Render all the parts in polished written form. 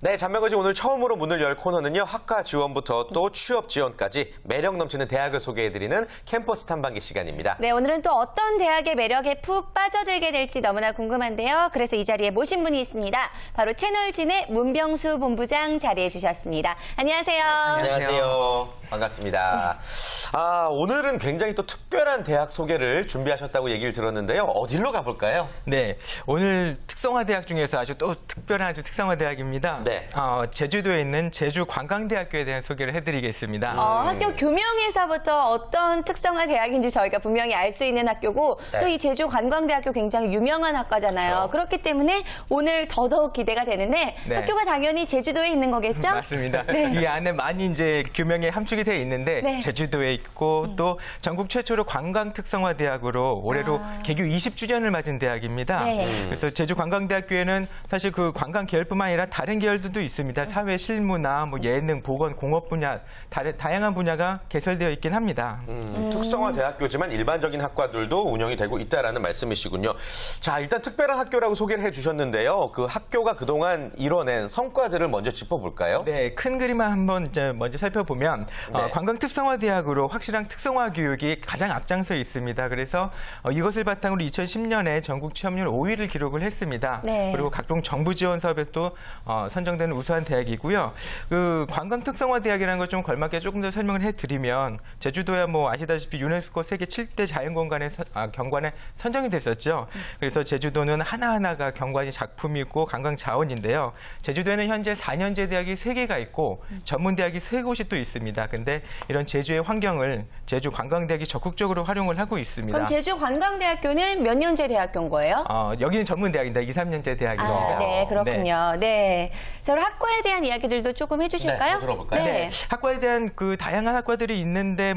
네, 잔명거지 오늘 처음으로 문을 열 코너는요. 학과 지원부터 또 취업 지원까지 매력 넘치는 대학을 소개해드리는 캠퍼스 탐방기 시간입니다. 네, 오늘은 또 어떤 대학의 매력에 푹 빠져들게 될지 너무나 궁금한데요. 그래서 이 자리에 모신 분이 있습니다. 바로 채널진의 문병수 본부장 자리해 주셨습니다. 안녕하세요. 안녕하세요. 반갑습니다. 오늘은 굉장히 또 특별한 대학 소개를 준비하셨다고 얘기를 들었는데요. 어디로 가볼까요? 네, 오늘 특성화 대학 중에서 아주 또 특별한 아주 특성화 대학입니다. 네. 제주도에 있는 제주관광대학교에 대한 소개를 해드리겠습니다. 학교 교명에서부터 어떤 특성화 대학인지 저희가 분명히 알 수 있는 학교고 네. 또 이 제주관광대학교 굉장히 유명한 학과잖아요. 그렇죠. 그렇기 때문에 오늘 더더욱 기대가 되는데 네. 학교가 당연히 제주도에 있는 거겠죠? 맞습니다. 네. 이 안에 많이 이제 교명에 함축이 되어 있는데 네. 제주도에 있고 또 전국 최초로 관광 특성화 대학으로 올해로 개교 20주년을 맞은 대학입니다. 네. 그래서 제주관광대학교에는 사실 그 관광 계열뿐만 아니라 다른 계열들도 있습니다. 사회 실무나 뭐 예능, 보건, 공업 분야 다양한 분야가 개설되어 있긴 합니다. 특성화 대학교지만 일반적인 학과들도 운영이 되고 있다라는 말씀이시군요. 자, 일단 특별한 학교라고 소개를 해주셨는데요. 그 학교가 그동안 이뤄낸 성과들을 먼저 짚어볼까요? 네, 큰 그림을 한번 이제 먼저 살펴보면 네. 관광특성화대학으로 확실한 특성화 교육이 가장 앞장서 있습니다. 그래서 이것을 바탕으로 2010년에 전국 취업률 5위를 기록을 했습니다. 네. 그리고 각종 정부 지원 사업에 또 선정되는 우수한 대학이고요. 그 관광특성화대학이라는 걸 좀 걸맞게 조금 더 설명을 해드리면 제주도야 뭐 아시다시피 유네스코 세계 7대 경관에 선정이 됐었죠. 그래서 제주도는 하나하나가 경관이 작품이고 관광 자원인데요. 제주도에는 현재 4년제 대학이 3개가 있고 전문 대학이 3곳이 또 있습니다. 근데 이런 제주의 환경을 제주관광대학이 적극적으로 활용을 하고 있습니다. 그럼 제주관광대학교는 몇 년제 대학교인 거예요? 여기는 전문 대학입니다. 2, 3년제 대학입니다. 네, 그렇군요. 네. 자, 그럼 학과에 대한 이야기들도 조금 해주실까요? 네, 들어볼까요? 네. 학과에 대한 그 다양한 학과들이 있는데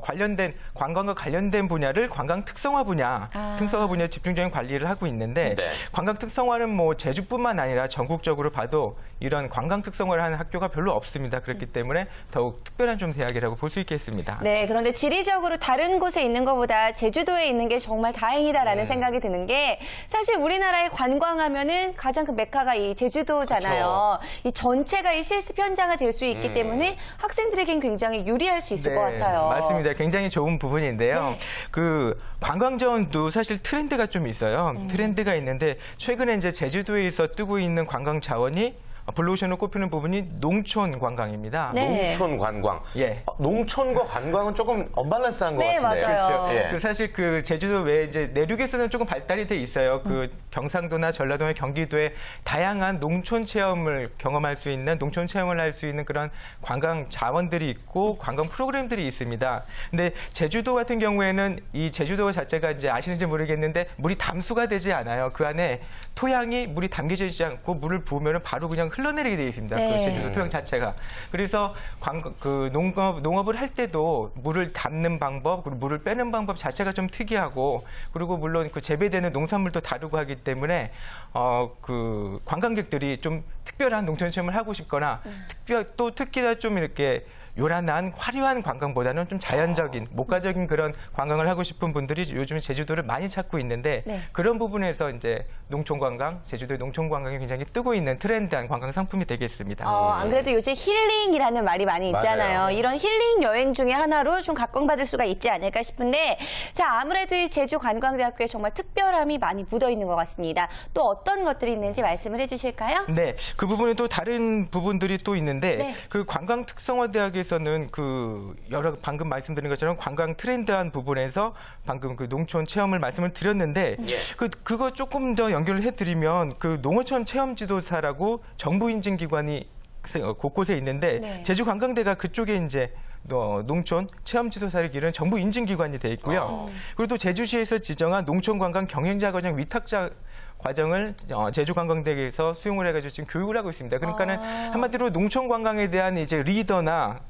관련된 관광과 관련된 분야를 관광 특성화 분야, 특성화 분야에 집중적인 관리를 하고 있는데 네. 관광 특성화는 뭐 제주뿐만 아니라 전국적으로 봐도 이런 관광 특성화를 하는 학교가 별로 없습니다. 그렇기 때문에 더욱 특별한 좀 대학이라고 볼 수 있겠습니다. 네, 그런데 지리적으로 다른 곳에 있는 것보다 제주도에 있는 게 정말 다행이다라는 생각이 드는 게 사실 우리나라에 관광하면은 가장 그 메카가 이 제주도잖아요. 이 전체가 이 실습 현장이 될 수 있기 때문에 학생들에겐 굉장히 유리할 수 있을 것 같아요. 맞습니다. 굉장히 좋은 부분인데요. 네. 그 관광 자원도 사실 트렌드가 좀 있어요. 트렌드가 있는데 최근에 이제 제주도에서 뜨고 있는 관광 자원이 블루오션으로 꼽히는 부분이 농촌 관광입니다. 네. 농촌 관광. 예. 농촌과 관광은 조금 언밸런스한 것 네, 같은데요. 맞아요. 그렇죠? 예. 사실 그 제주도 외에 이제 내륙에서는 조금 발달이 돼 있어요. 그 경상도나 전라도나 경기도에 다양한 농촌 체험을 경험할 수 있는 농촌 체험을 할 수 있는 그런 관광 자원들이 있고 관광 프로그램들이 있습니다. 근데 제주도 같은 경우에는 이 제주도 자체가 이제 아시는지 모르겠는데 물이 담수가 되지 않아요. 그 안에 토양이 물이 담겨져 있지 않고 물을 부으면 바로 그냥 흘러내리게 되어 있습니다. 네. 그 제주도 토양 자체가. 그래서 농업을 할 때도 물을 담는 방법, 그리고 물을 빼는 방법 자체가 좀 특이하고, 그리고 물론 그 재배되는 농산물도 다르고 하기 때문에 그 관광객들이 좀 특별한 농촌 체험을 하고 싶거나 또 특히나 좀 이렇게 요란한 화려한 관광보다는 좀 자연적인 목가적인 그런 관광을 하고 싶은 분들이 요즘 제주도를 많이 찾고 있는데 네. 그런 부분에서 이제 농촌 관광, 제주도의 농촌 관광이 굉장히 뜨고 있는 트렌드한 관광 상품이 되겠습니다. 안 그래도 요새 힐링이라는 말이 많이 있잖아요. 맞아요. 이런 힐링 여행 중에 하나로 좀 각광받을 수가 있지 않을까 싶은데, 자, 아무래도 이 제주관광대학교에 정말 특별함이 많이 묻어 있는 것 같습니다. 또 어떤 것들이 있는지 말씀을 해주실까요? 네, 그 부분은 또 다른 부분들이 또 있는데 네. 그 관광특성화대학에서는 그 방금 말씀드린 것처럼 관광 트렌드한 부분에서 방금 그 농촌 체험을 말씀을 드렸는데 예. 그거 조금 더 연결을 해드리면 그 농어촌 체험지도사라고 정부 인증 기관이 곳곳에 있는데 네. 제주관광대가 그쪽에 이제 농촌 체험지도사를 기르는 정부 인증기관이 돼 있고요. 그리고 또 제주시에서 지정한 농촌관광 경영자 과정 위탁자 과정을 제주관광대에서 수용을 해가지고 지금 교육을 하고 있습니다. 그러니까는 한마디로 농촌관광에 대한 이제 리더나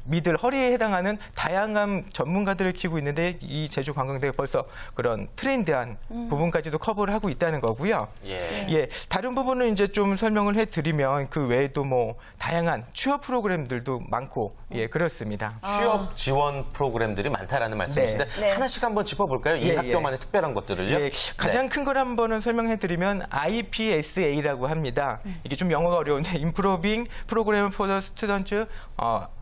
미들 허리에 해당하는 다양한 전문가들을 키우고 있는데 이 제주관광대가 벌써 그런 트렌디한 부분까지도 커버를 하고 있다는 거고요. 예, 다른 부분은 이제 좀 설명을 해드리면 그 외에도 뭐 다양한 취업 프로그램들도 많고 예, 그렇습니다. 취업 지원 프로그램들이 많다라는 말씀이신데 네. 하나씩 한번 짚어볼까요? 이 예, 학교만의 특별한 것들을요. 예, 가장 큰 걸 한번은 설명해드리면 IPSA라고 합니다. 이게 좀 영어가 어려운데 Improving Program for the Student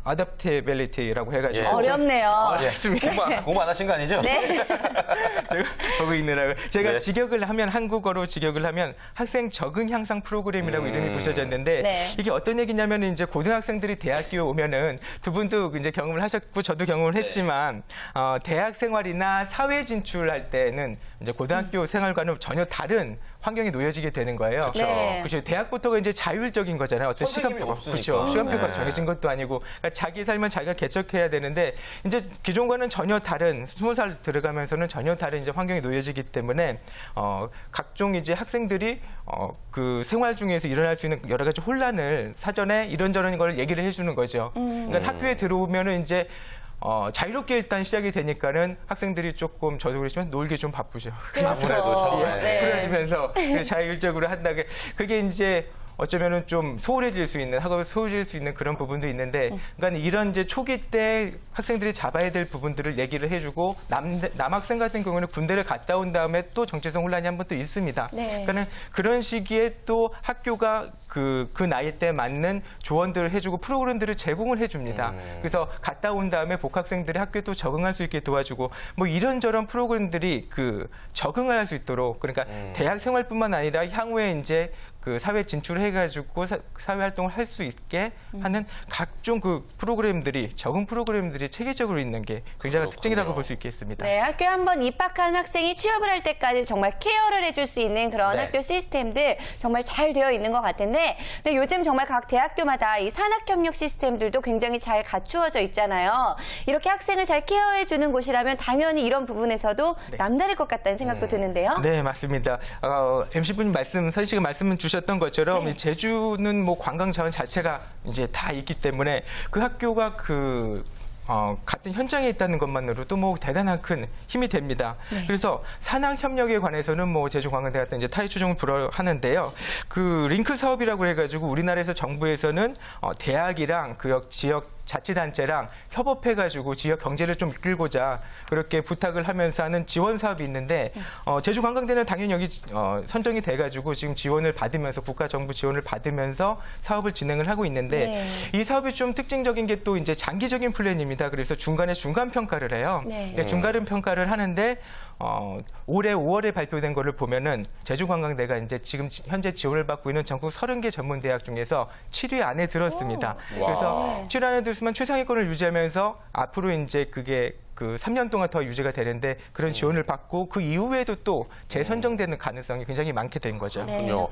Adaptability라고 해가지고 예. 어렵네요. 어렵습니다. 공부 안 하신 거 아니죠? 네. 제가 보고 있느라고 제가 네. 직역을 하면 한국어로 직역을 하면 학생 적응 향상 프로그램이라고 이름이 붙여졌는데 네. 이게 어떤 얘기냐면 이제 고등학생들이 대학교에 오면은 두 분도 이제 경험을 하셨고 저도 경험을 했지만 대학 생활이나 사회 진출할 때는 이제 고등학교 생활과는 전혀 다른 환경에 놓여지게 되는 거예요. 네. 그렇죠. 대학부터가 이제 자율적인 거잖아요. 어떤 선생님이 시간표가 없으니까. 그렇죠. 시간표가 네. 정해진 것도 아니고 그러니까 자기 삶은 자기가 개척해야 되는데 이제 기존과는 전혀 다른 20살 들어가면서는 전혀 다른 이제 환경에 놓여지기 때문에 각종 이제 학생들이 그 생활 중에서 일어날 수 있는 여러 가지 혼란을 사전에 이런저런 걸 얘기를 해주는 거죠. 그러니까 학교에 들어오면은 이제 자유롭게 일단 시작이 되니까는 학생들이 조금 저도 그렇지만 놀기 좀 바쁘죠. 아무래도 처음에. 네. 그러시면서 자율적으로 한다게 그게 이제 어쩌면은 좀 소홀해질 수 있는 학업에 소홀해질 수 있는 그런 부분도 있는데, 그러니까 이런 이제 초기 때 학생들이 잡아야 될 부분들을 얘기를 해주고 남학생 같은 경우는 군대를 갔다 온 다음에 또 정체성 혼란이 한 번 또 있습니다. 네. 그러니까는 그런 시기에 또 학교가 그 나이 때 맞는 조언들을 해주고 프로그램들을 제공을 해줍니다. 그래서 갔다 온 다음에 복학생들이 학교에 또 적응할 수 있게 도와주고 뭐 이런저런 프로그램들이 그 적응을 할 수 있도록 그러니까 대학 생활뿐만 아니라 향후에 이제 그 사회 진출을 해가지고 사회 활동을 할 수 있게 하는 각종 그 프로그램들이 적응 프로그램들이 체계적으로 있는 게 굉장히 특징이라고 볼 수 있겠습니다. 네, 학교에 한번 입학한 학생이 취업을 할 때까지 정말 케어를 해줄 수 있는 그런 네. 학교 시스템들 정말 잘 되어 있는 것 같은데, 근데 요즘 정말 각 대학교마다 이 산학협력 시스템들도 굉장히 잘 갖추어져 있잖아요. 이렇게 학생을 잘 케어해주는 곳이라면 당연히 이런 부분에서도 남다를 것 같다는 생각도 드는데요. 네, 맞습니다. MC분이 선 씨가 말씀을 주셨던 것처럼 이 제주는 뭐 관광 자원 자체가 이제 다 있기 때문에 그 학교가 같은 현장에 있다는 것만으로도 뭐 대단한 큰 힘이 됩니다. 그래서 산학협력에 관해서는 뭐 제주관광대 같은 이제 타의 추종을 불허하는데요. 그 링크 사업이라고 해가지고 우리나라에서 정부에서는 대학이랑 그 지역 자치단체랑 협업해가지고 지역 경제를 좀 이끌고자 그렇게 부탁을 하면서 하는 지원 사업이 있는데 제주관광대는 당연히 여기 선정이 돼가지고 지금 지원을 받으면서 국가 정부 지원을 받으면서 사업을 진행을 하고 있는데 이 사업이 좀 특징적인 게 또 이제 장기적인 플랜입니다. 그래서 중간에 중간 평가를 해요. 근데 중간 평가를 하는데 올해 5월에 발표된 거를 보면은 제주관광대가 이제 지금 현재 지원을 받고 있는 전국 30개 전문대학 중에서 7위 안에 들었습니다. 그래서 7위 안에 들었으면 최상위권을 유지하면서 앞으로 이제 그게 그 3년 동안 더 유지가 되는데 그런 지원을 받고 그 이후에도 또 재선정되는 가능성이 굉장히 많게 된 거죠. 그렇군요.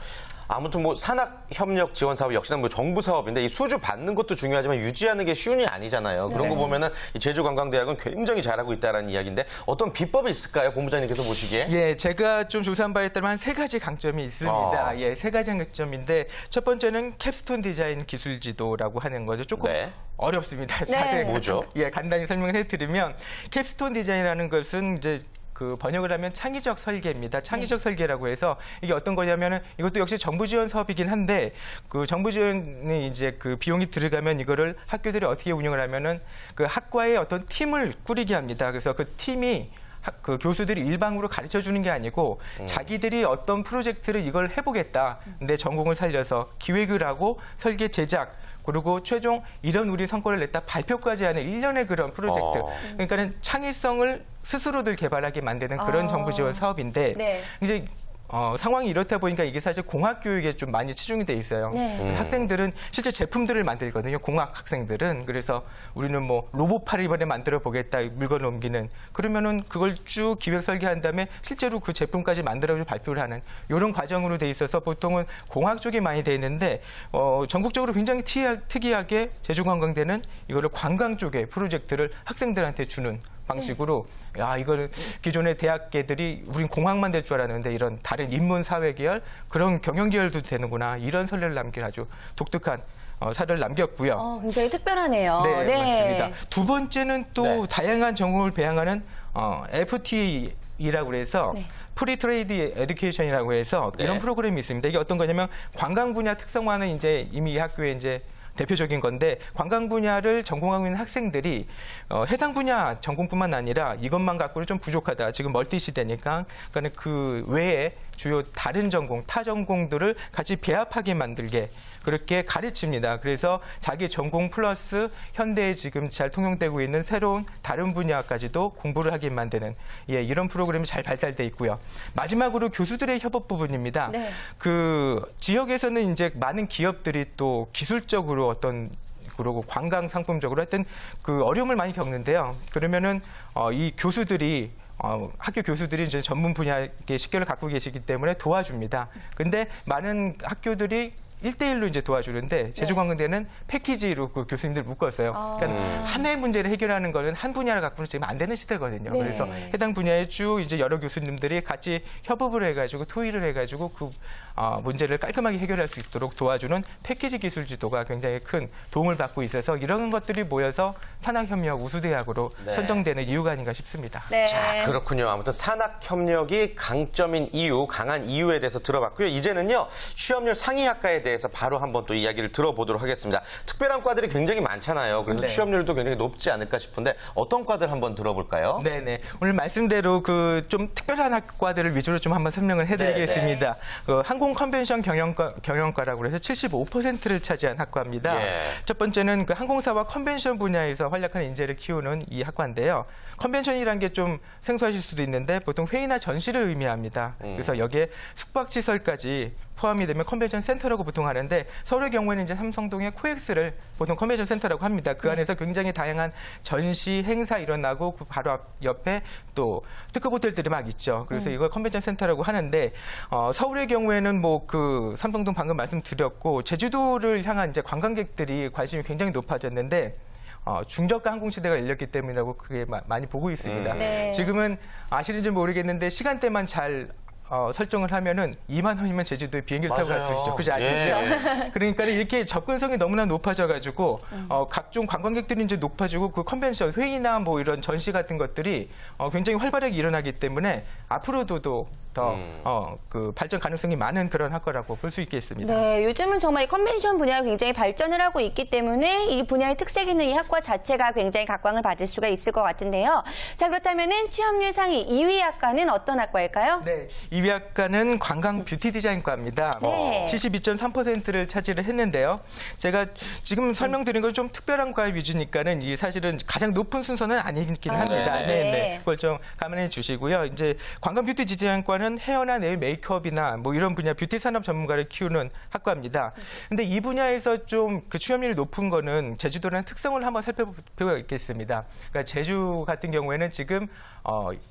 아무튼 뭐 산학협력 지원 사업 역시나 뭐 정부 사업인데 이 수주 받는 것도 중요하지만 유지하는 게 쉬운 일이 아니잖아요. 그런 거 보면은 이 제주관광대학은 굉장히 잘하고 있다라는 이야기인데 어떤 비법이 있을까요, 본부장님께서 보시기에? 예, 제가 좀 조사한 바에 따르면 한 3가지 강점이 있습니다. 예, 3가지 강점인데 첫 번째는 캡스톤 디자인 기술 지도라고 하는 거죠. 조금 어렵습니다. 자세히 뭐죠? 예, 간단히 설명을 해드리면 캡스톤 디자인이라는 것은 이제 그 번역을 하면 창의적 설계입니다. 창의적 설계라고 해서 이게 어떤 거냐면은 이것도 역시 정부 지원 사업이긴 한데 그 정부 지원이 이제 그 비용이 들어가면 이거를 학교들이 어떻게 운영을 하면은 그 학과의 어떤 팀을 꾸리게 합니다. 그래서 그 팀이 그 교수들이 일방으로 가르쳐 주는 게 아니고 자기들이 어떤 프로젝트를 이걸 해보겠다. 내 전공을 살려서 기획을 하고 설계 제작 그리고 최종 이런 우리 성과를 냈다 발표까지 하는 일련의 그런 프로젝트. 그러니까는 창의성을 스스로들 개발하게 만드는 그런 정부 지원 사업인데 이제 상황이 이렇다 보니까 이게 사실 공학 교육에 좀 많이 치중이 돼 있어요. 학생들은 실제 제품들을 만들거든요. 공학 학생들은. 그래서 우리는 뭐 로봇팔을 이번에 만들어 보겠다. 물건 옮기는. 그러면은 그걸 쭉 기획 설계한 다음에 실제로 그 제품까지 만들어서 발표를 하는 이런 과정으로 돼 있어서 보통은 공학 쪽에 많이 돼 있는데 전국적으로 굉장히 특이하게 제주관광대는 이거를 관광 쪽의 프로젝트를 학생들한테 주는 방식으로 이거는 기존의 대학계들이 우린 공학만 될 줄 알았는데 이런 다른 인문 사회 계열 그런 경영 계열도 되는구나 이런 선례를 남긴 아주 독특한 사를 남겼고요. 굉장히 특별하네요. 네, 맞습니다. 두 번째는 또 네. 다양한 전공을 배양하는 FTE라고 해서 프리 트레이드 에듀케이션이라고 해서 네. 이런 프로그램이 있습니다. 이게 어떤 거냐면 관광 분야 특성화는 이제 이미 이 학교에 이제 대표적인 건데 관광 분야를 전공하고 있는 학생들이 해당 분야 전공뿐만 아니라 이것만 갖고는 좀 부족하다. 지금 멀티 시대니까 그러니까 그 외에 주요 다른 전공, 타 전공들을 같이 배합하게 만들게 그렇게 가르칩니다. 그래서 자기 전공 플러스 현대에 지금 잘 통용되고 있는 새로운 다른 분야까지도 공부를 하게 만드는 이런 프로그램이 잘 발달돼 있고요. 마지막으로 교수들의 협업 부분입니다. 네. 그 지역에서는 이제 많은 기업들이 또 기술적으로 어떤 그리고 관광 상품적으로 하여튼 그 어려움을 많이 겪는데요. 그러면은 이 교수들이 학교 교수들이 이제 전문 분야의 식견을 갖고 계시기 때문에 도와줍니다. 근데 많은 학교들이 1대1로 이제 도와주는데 제주관광대는 패키지로 그 교수님들 묶었어요. 그러니까 하나의 문제를 해결하는 거는 한 분야를 갖고는 지금 안 되는 시대거든요. 네. 그래서 해당 분야에 쭉 이제 여러 교수님들이 같이 협업을 해가지고 토의를 해가지고 그 문제를 깔끔하게 해결할 수 있도록 도와주는 패키지 기술 지도가 굉장히 큰 도움을 받고 있어서 이런 것들이 모여서 산학협력 우수대학으로 네. 선정되는 이유가 아닌가 싶습니다. 네. 자, 그렇군요. 아무튼 산학협력이 강점인 이유, 강한 이유에 대해서 들어봤고요. 이제는요, 취업률 상위 학과에 대해서 바로 한번 또 이야기를 들어보도록 하겠습니다. 특별한 과들이 굉장히 많잖아요. 그래서 네. 취업률도 굉장히 높지 않을까 싶은데 어떤 과들 한번 들어볼까요? 네네. 오늘 말씀대로 그 좀 특별한 학과들을 위주로 좀 한번 설명을 해드리겠습니다. 항공 컨벤션 경영과라고 해서 75%를 차지한 학과입니다. 예. 첫 번째는 그 항공사와 컨벤션 분야에서 활약하는 인재를 키우는 이 학과인데요. 컨벤션이라는 게 좀 생소하실 수도 있는데 보통 회의나 전시를 의미합니다. 그래서 여기에 숙박시설까지 포함이 되면 컨벤션 센터라고 보통 하는데 서울의 경우에는 이제 삼성동의 코엑스를 보통 컨벤션 센터라고 합니다. 그 안에서 굉장히 다양한 전시, 행사 일어나고 그 바로 옆에 또 특급 호텔들이 막 있죠. 그래서 이걸 컨벤션 센터라고 하는데 서울의 경우에는 뭐 그 삼성동 방금 말씀드렸고 제주도를 향한 이제 관광객들이 관심이 굉장히 높아졌는데 중저가 항공시대가 열렸기 때문이라고 그게 많이 보고 있습니다. 네. 지금은 아시는지 모르겠는데 시간대만 잘 설정을 하면은 2만 원이면 제주도에 비행기를 타고 갈 수 맞아요. 있죠. 그죠? 아시죠? 예. 그러니까 이렇게 접근성이 너무나 높아져가지고 각종 관광객들이 이제 높아지고 그 컨벤션 회의나 뭐 이런 전시 같은 것들이 굉장히 활발하게 일어나기 때문에 앞으로도 더 그 발전 가능성이 많은 그런 학과라고 볼 수 있겠습니다. 네, 요즘은 정말 이 컨벤션 분야가 굉장히 발전을 하고 있기 때문에 이 분야의 특색 있는 이 학과 자체가 굉장히 각광을 받을 수가 있을 것 같은데요. 자, 그렇다면은 취업률 상위 2위 학과는 어떤 학과일까요? 네, 2위 학과는 관광 뷰티 디자인과입니다. 네. 72.3%를 차지를 했는데요. 제가 지금 설명드린 건 좀 특별한 과 위주니까는 이 사실은 가장 높은 순서는 아니긴 합니다. 네. 네. 그걸 좀 감안해 주시고요. 이제 관광 뷰티 디자인과는 헤어나 네일 메이크업이나 뭐 이런 분야 뷰티 산업 전문가를 키우는 학과입니다. 근데 이 분야에서 좀 그 취업률이 높은 거는 제주도라는 특성을 한번 살펴볼 필요가 있겠습니다. 그러니까 제주 같은 경우에는 지금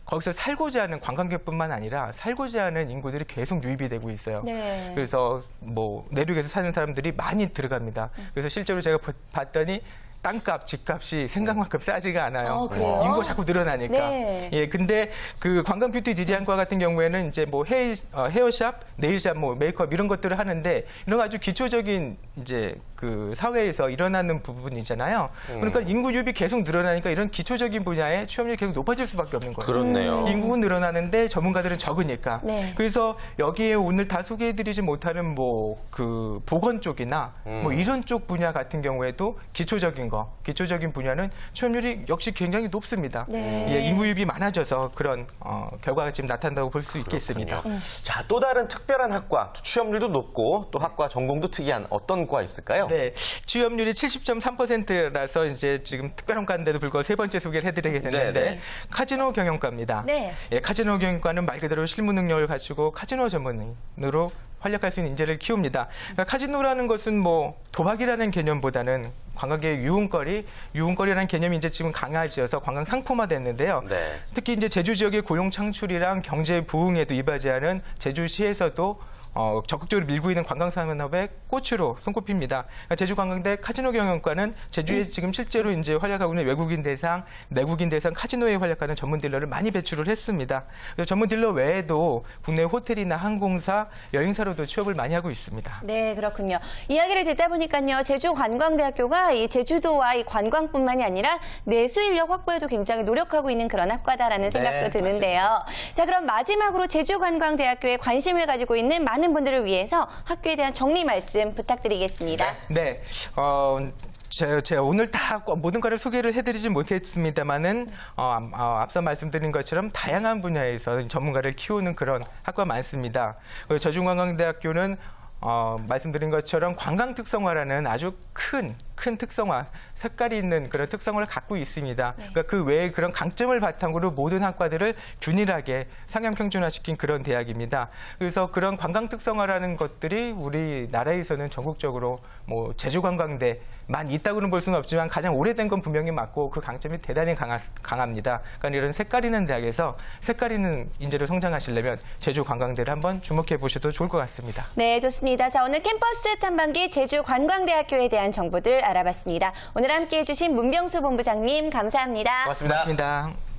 거기서 살고자 하는 관광객뿐만 아니라 살고자 하는 인구들이 계속 유입이 되고 있어요. 네. 그래서 뭐 내륙에서 사는 사람들이 많이 들어갑니다. 그래서 실제로 제가 봤더니 땅값, 집값이 생각만큼 싸지가 않아요. 그래요? 인구가 자꾸 늘어나니까. 네. 예, 근데 그 관광 뷰티 디자인과 같은 경우에는 이제 뭐 헤어샵, 네일샵, 뭐 메이크업 이런 것들을 하는데 이런 아주 기초적인 이제 그 사회에서 일어나는 부분이잖아요. 그러니까 인구 유입이 계속 늘어나니까 이런 기초적인 분야에 취업률이 계속 높아질 수밖에 없는 거예요. 그렇네요. 인구는 늘어나는데 전문가들은 적으니까. 네. 그래서 여기에 오늘 다 소개해드리지 못하는 뭐 그 보건 쪽이나 뭐 이런 쪽 분야 같은 경우에도 기초적인 분야는 취업률이 역시 굉장히 높습니다. 네. 예, 인구 유입이 많아져서 그런 결과가 지금 나타난다고 볼 수 있겠습니다. 자, 또 다른 특별한 학과, 취업률도 높고 또 학과 전공도 특이한 어떤 과 있을까요? 네, 취업률이 70.3%라서 이제 지금 특별한 과인데도 불구하고 세 번째 소개를 해드리게 됐는데 네, 네. 카지노 경영과입니다. 네. 예, 카지노 경영과는 말 그대로 실무 능력을 가지고 카지노 전문으로 활약할 수 있는 인재를 키웁니다. 그러니까 카지노라는 것은 뭐 도박이라는 개념보다는 관광객의 유흥거리라는 개념이 이제 지금 강화지어서 관광 상품화됐는데요. 네. 특히 이제 제주 지역의 고용 창출이랑 경제 부흥에도 이바지하는 제주시에서도 적극적으로 밀고 있는 관광산업의 꽃으로 손꼽힙니다. 그러니까 제주관광대 카지노 경영과는 제주에 지금 실제로 이제 활약하고 있는 외국인 대상, 내국인 대상 카지노에 활약하는 전문 딜러를 많이 배출을 했습니다. 그래서 전문 딜러 외에도 국내 호텔이나 항공사, 여행사로도 취업을 많이 하고 있습니다. 네, 그렇군요. 이야기를 듣다 보니까요, 제주관광대학교가 이 제주도와 이 관광뿐만이 아니라 내수 인력 확보에도 굉장히 노력하고 있는 그런 학과다라는 생각도 드는데요. 자, 그럼 마지막으로 제주관광대학교에 관심을 가지고 있는 많은 분들을 위해서 학교에 대한 정리 말씀 부탁드리겠습니다. 네. 제가 오늘 다 모든 과를 소개를 해드리진 못했습니다만은 앞서 말씀드린 것처럼 다양한 분야에서 전문가를 키우는 그런 학과가 많습니다. 그리고 제주관광대학교는 말씀드린 것처럼 관광 특성화라는 아주 큰 특성화, 색깔이 있는 그런 특성을 갖고 있습니다. 그러니까 그 외에 그런 강점을 바탕으로 모든 학과들을 균일하게 상향 평준화시킨 그런 대학입니다. 그래서 그런 관광 특성화라는 것들이 우리나라에서는 전국적으로 뭐 제주관광대만 있다고는 볼 수는 없지만 가장 오래된 건 분명히 맞고 그 강점이 대단히 강합니다. 그러니까 이런 색깔 있는 대학에서 색깔 있는 인재로 성장하시려면 제주관광대를 한번 주목해 보셔도 좋을 것 같습니다. 네, 좋습니다. 자, 오늘 캠퍼스 탐방기 제주관광대학교에 대한 정보들 알아봤습니다. 오늘 함께해 주신 문병수 본부장님 감사합니다. 고맙습니다. 고맙습니다.